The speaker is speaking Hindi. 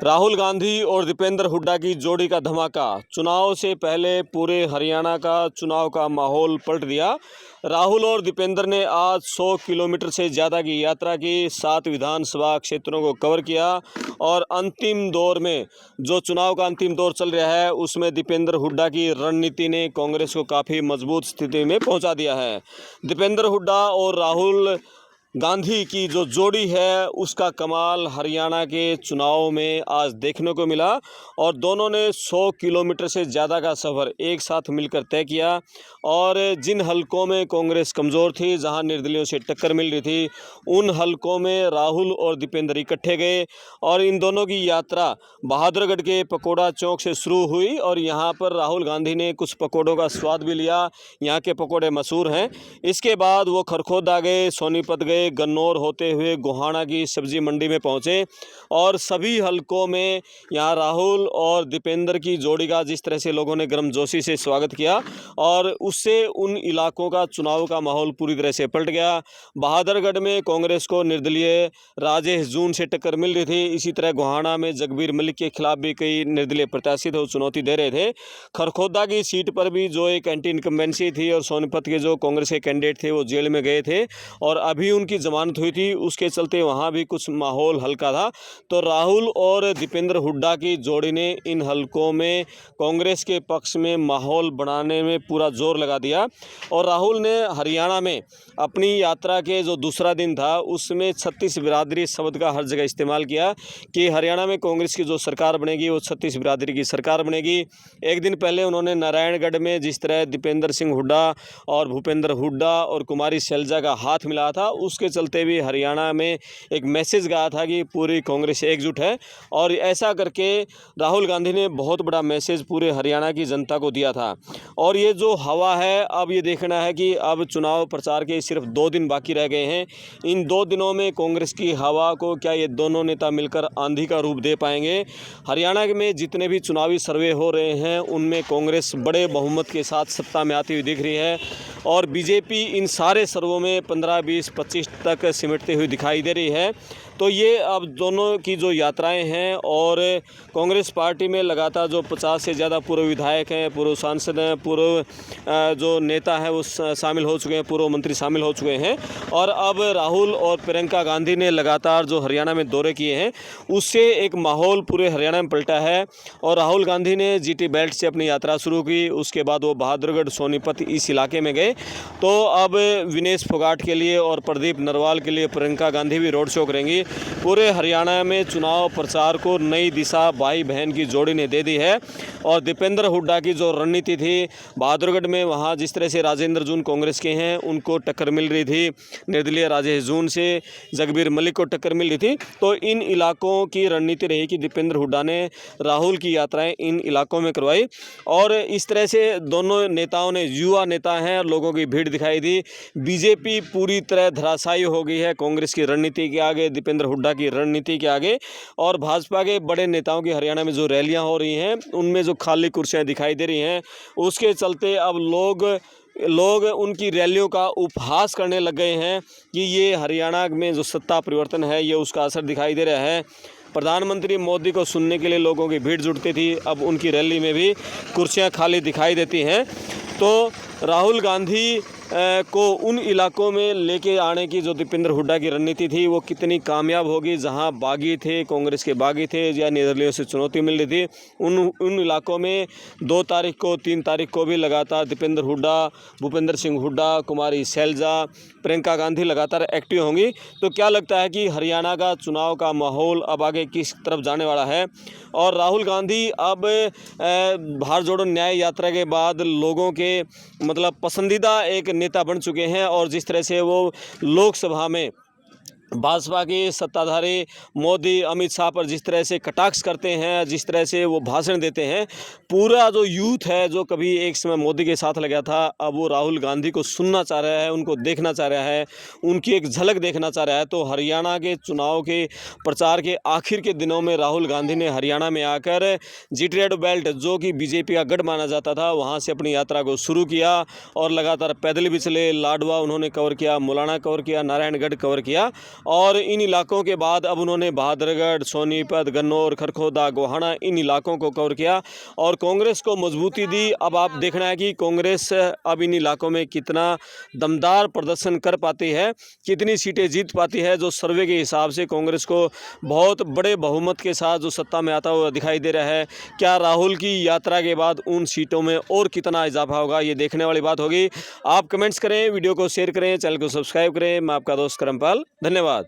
राहुल गांधी और दीपेंद्र हुड्डा की जोड़ी का धमाका। चुनाव से पहले पूरे हरियाणा का चुनाव का माहौल पलट दिया। राहुल और दीपेंद्र ने आज 100 किलोमीटर से ज़्यादा की यात्रा की, 7 विधानसभा क्षेत्रों को कवर किया और अंतिम दौर में जो चुनाव का अंतिम दौर चल रहा है उसमें दीपेंद्र हुड्डा की रणनीति ने कांग्रेस को काफ़ी मजबूत स्थिति में पहुंचा दिया है। दीपेंद्र हुड्डा और राहुल गांधी की जो जोड़ी है उसका कमाल हरियाणा के चुनाव में आज देखने को मिला और दोनों ने 100 किलोमीटर से ज़्यादा का सफ़र एक साथ मिलकर तय किया और जिन हलकों में कांग्रेस कमज़ोर थी, जहां निर्दलियों से टक्कर मिल रही थी, उन हलकों में राहुल और दीपेंद्र इकट्ठे गए और इन दोनों की यात्रा बहादुरगढ़ के पकोड़ा चौक से शुरू हुई और यहां पर राहुल गांधी ने कुछ पकोड़ों का स्वाद भी लिया। यहाँ के पकोड़े मशहूर हैं। इसके बाद वो खरखोदा गए, सोनीपत गए, गन्नौर होते हुए गोहाना की सब्जी मंडी में पहुंचे और सभी हलकों में यहां राहुल और दीपेंद्र की जोड़ी का जिस तरह से लोगों ने गर्मजोशी से स्वागत किया और उससे उन इलाकों का चुनाव का माहौल पूरी तरह से पलट गया। बहादुरगढ़ में कांग्रेस को निर्दलीय राजेश जून से टक्कर मिल रही थी। इसी तरह गोहाना में जगबीर मलिक के खिलाफ भी कई निर्दलीय प्रत्याशी थे, वो चुनौती दे रहे थे। खरखोदा की सीट पर भी जो एक एंटी इनकम्बेंसी थी और सोनीपत के जो कांग्रेस के कैंडिडेट थे वो जेल में गए थे और अभी उनकी जमानत हुई थी, उसके चलते वहाँ भी कुछ माहौल हल्का था। तो राहुल और दीपेंद्र हुड्डा की जोड़ी ने इन हलकों में कांग्रेस के पक्ष में माहौल बनाने में पूरा जोर लगा दिया और राहुल ने हरियाणा में अपनी यात्रा के जो दूसरा दिन था उसमें 36 बिरादरी शब्द का हर जगह इस्तेमाल किया कि हरियाणा में कांग्रेस की जो सरकार बनेगी वो 36 बिरादरी की सरकार बनेगी। एक दिन पहले उन्होंने नारायणगढ़ में जिस तरह दीपेंद्र सिंह हुड्डा और भूपेंद्र हुड्डा और कुमारी शैलजा का हाथ मिला था, उसके चलते भी हरियाणा में एक मैसेज गया था कि पूरी कांग्रेस एकजुट है और ऐसा करके राहुल गांधी ने बहुत बड़ा मैसेज पूरे हरियाणा की जनता को दिया था। और ये जो हवा है, अब ये देखना है कि अब चुनाव प्रचार के सिर्फ 2 दिन बाकी रह गए हैं। इन 2 दिनों में कांग्रेस की हवा को क्या ये दोनों नेता मिलकर आंधी का रूप दे पाएंगे। हरियाणा में जितने भी चुनावी सर्वे हो रहे हैं उनमें कांग्रेस बड़े बहुमत के साथ सत्ता में आती हुई दिख रही है और बीजेपी इन सारे सर्वों में 15, 20, 25 तक सिमटती हुई दिखाई दे रही है। तो ये अब दोनों की जो यात्राएं हैं और कांग्रेस पार्टी में लगातार जो 50 से ज़्यादा पूर्व विधायक हैं, पूर्व सांसद हैं, पूर्व जो नेता हैं वो शामिल हो चुके हैं, पूर्व मंत्री शामिल हो चुके हैं और अब राहुल और प्रियंका गांधी ने लगातार जो हरियाणा में दौरे किए हैं उससे एक माहौल पूरे हरियाणा में पलटा है। और राहुल गांधी ने जीटी बेल्ट से अपनी यात्रा शुरू की, उसके बाद वो बहादुरगढ़, सोनीपत इस इलाके में गए। तो अब विनेश फोगाट के लिए और प्रदीप नरवाल के लिए प्रियंका गांधी भी रोड शो करेंगी। पूरे हरियाणा में चुनाव प्रचार को नई दिशा भाई बहन की जोड़ी ने दे दी है और दीपेंद्र हुड्डा की जो रणनीति थी बहादुरगढ़ में, वहाँ जिस तरह से राजेंद्र जून कांग्रेस के हैं उनको टक्कर मिल रही थी, निर्दलीय राजेश जून से जगबीर मलिक को टक्कर मिल रही थी। तो इन इलाकों की रणनीति रही कि दीपेंद्र हुड्डा ने राहुल की यात्राएं इन इलाकों में करवाई और इस तरह से दोनों नेताओं ने, युवा नेता हैं, लोगों की भीड़ दिखाई दी। बीजेपी पूरी तरह धराशायी हो गई है कांग्रेस की रणनीति के आगे, दीपेंद्र हुड्डा की रणनीति के आगे और भाजपा के बड़े नेताओं की हरियाणा में जो रैलियां हो रही हैं उनमें जो खाली कुर्सियां दिखाई दे रही हैं उसके चलते अब लोग उनकी रैलियों का उपहास करने लग गए हैं कि ये हरियाणा में जो सत्ता परिवर्तन है ये उसका असर दिखाई दे रहा है। प्रधानमंत्री मोदी को सुनने के लिए लोगों की भीड़ जुटती थी, अब उनकी रैली में भी कुर्सियां खाली दिखाई देती हैं। तो राहुल गांधी को उन इलाकों में लेके आने की जो दीपेंद्र हुड्डा की रणनीति थी वो कितनी कामयाब होगी, जहां बागी थे, कांग्रेस के बागी थे या निर्दलियों से चुनौती मिल रही थी, उन इलाकों में 2 तारीख को, 3 तारीख को भी लगातार दीपेंद्र हुड्डा, भूपेंद्र सिंह हुड्डा, कुमारी शैलजा, प्रियंका गांधी लगातार एक्टिव होंगी। तो क्या लगता है कि हरियाणा का चुनाव का माहौल अब आगे किस तरफ जाने वाला है। और राहुल गांधी अब भारत जोड़ो न्याय यात्रा के बाद लोगों के मतलब पसंदीदा एक नेता बन चुके हैं और जिस तरह से वो लोकसभा में भाजपा के सत्ताधारी मोदी, अमित शाह पर जिस तरह से कटाक्ष करते हैं, जिस तरह से वो भाषण देते हैं, पूरा जो यूथ है जो कभी एक समय मोदी के साथ लगा था अब वो राहुल गांधी को सुनना चाह रहा है, उनको देखना चाह रहा है, उनकी एक झलक देखना चाह रहा है। तो हरियाणा के चुनाव के प्रचार के आखिर के दिनों में राहुल गांधी ने हरियाणा में आकर जीटी रेड बेल्ट, जो कि बीजेपी का गढ़ माना जाता था, वहाँ से अपनी यात्रा को शुरू किया और लगातार पैदल भी चले। लाडवा उन्होंने कवर किया, मुलाना कवर किया, नारायणगढ़ कवर किया और इन इलाकों के बाद अब उन्होंने बहादुरगढ़, सोनीपत, गन्नौर, खरखोदा, गोहाना इन इलाकों को कवर किया और कांग्रेस को मजबूती दी। अब आप देखना है कि कांग्रेस अब इन इलाकों में कितना दमदार प्रदर्शन कर पाती है, कितनी सीटें जीत पाती है। जो सर्वे के हिसाब से कांग्रेस को बहुत बड़े बहुमत के साथ जो सत्ता में आता हुआ दिखाई दे रहा है। क्या राहुल की यात्रा के बाद उन सीटों में और कितना इजाफा होगा, ये देखने वाली बात होगी। आप कमेंट्स करें, वीडियो को शेयर करें, चैनल को सब्सक्राइब करें। मैं आपका दोस्त करमपाल, धन्यवाद।